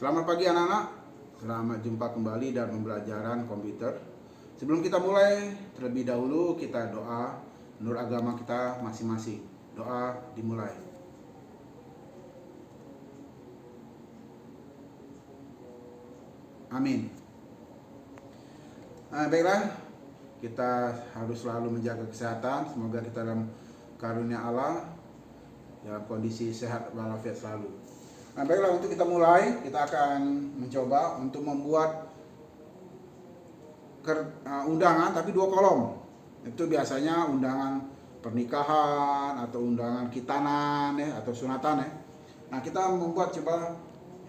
Selamat pagi anak-anak, selamat jumpa kembali dalam pembelajaran komputer. Sebelum kita mulai, terlebih dahulu kita doa menurut agama kita masing-masing. Doa dimulai. Amin. Baiklah, kita harus selalu menjaga kesehatan. Semoga kita dalam karunia Allah dalam kondisi sehat walafiat selalu. Baiklah, untuk kita mulai, kita akan mencoba untuk membuat undangan tapi 2 kolom. Itu biasanya undangan pernikahan atau undangan khitanan ya, atau sunatan ya. Nah, kita membuat coba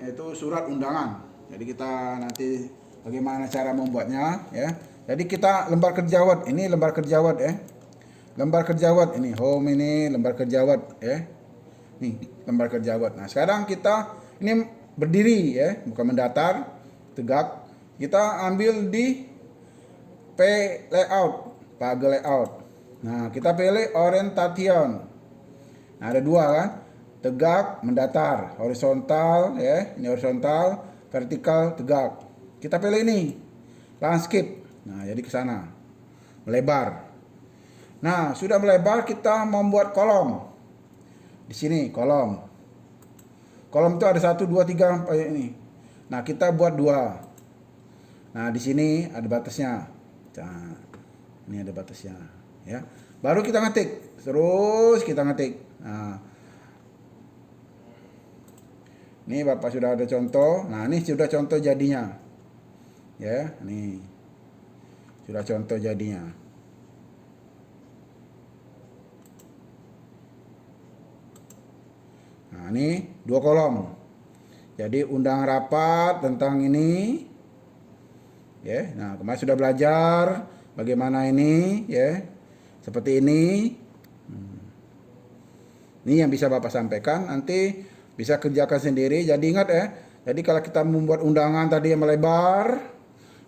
yaitu surat undangan. Jadi kita nanti bagaimana cara membuatnya ya. Jadi kita lembar kerja Word, ini lembar kerja Word ya. Lembar kerja Word ini home, ini lembar kerja Word ya. Nih, lembar kerja Word. Nah, sekarang kita ini berdiri ya, bukan mendatar, tegak. Kita ambil di P layout, page layout. Nah, kita pilih orientation. Nah, ada 2 kan? Tegak, mendatar, horizontal ya, ini horizontal, vertikal, tegak. Kita pilih ini, landscape. Nah, jadi ke sana. Melebar. Nah, sudah melebar, kita membuat kolom. Di sini kolom. Kolom itu ada 1, 2, 3 ini. Nah, kita buat 2. Nah, di sini ada batasnya. Nah, ini ada batasnya ya. Baru kita ngetik. Terus kita ngetik. Nah, ini Bapak sudah ada contoh. Nah, ini sudah contoh jadinya. Ya, nih. Sudah contoh jadinya. Nah, ini 2 kolom. Jadi undang rapat tentang ini. Ya, nah kemarin sudah belajar bagaimana ini ya. Seperti ini. Ini yang bisa Bapak sampaikan, nanti bisa kerjakan sendiri. Jadi ingat ya. Jadi kalau kita membuat undangan tadi yang melebar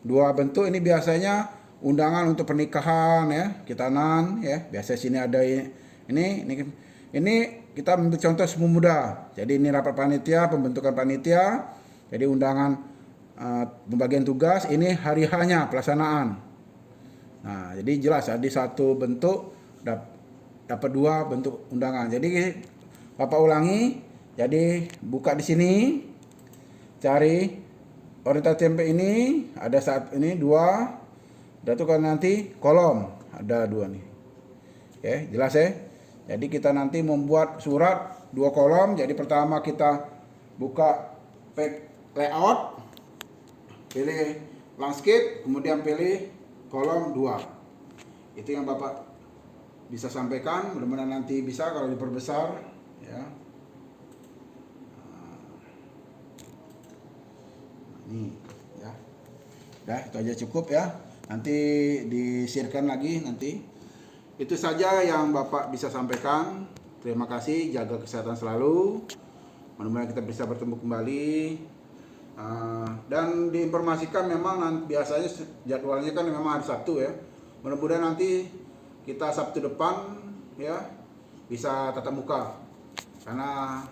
2 bentuk, ini biasanya undangan untuk pernikahan ya, khitanan ya. Biasa sini ada ini kita ambil contoh semua muda. Jadi ini rapat panitia, pembentukan panitia. Jadi undangan pembagian tugas, ini hari hanya pelaksanaan. Nah, jadi jelas ada 1 bentuk dapat 2 bentuk undangan. Jadi Bapak ulangi. Jadi buka di sini, cari orientasi tempe ini, ada saat ini 2. Dan itu kan nanti kolom ada 2 nih. Oke, jelas ya. Jadi kita nanti membuat surat 2 kolom. Jadi pertama kita buka page layout, pilih landscape, kemudian pilih kolom 2. Itu yang Bapak bisa sampaikan. Mudah-mudahan nanti bisa kalau diperbesar ya. Ini ya. Udah, itu aja cukup ya. Nanti di-share-kan lagi nanti. Itu saja yang Bapak bisa sampaikan. Terima kasih, jaga kesehatan selalu. Mudah-mudahan kita bisa bertemu kembali. Dan diinformasikan memang biasanya jadwalnya kan memang hari Sabtu ya. Mudah-mudahan nanti kita Sabtu depan ya bisa tatap muka. Karena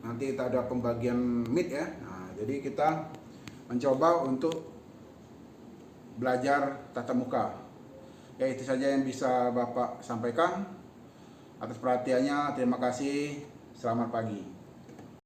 nanti kita ada pembagian meet ya. Nah, jadi kita mencoba untuk belajar tatap muka. Ya, itu saja yang bisa Bapak sampaikan. Atas perhatiannya, terima kasih. Selamat pagi.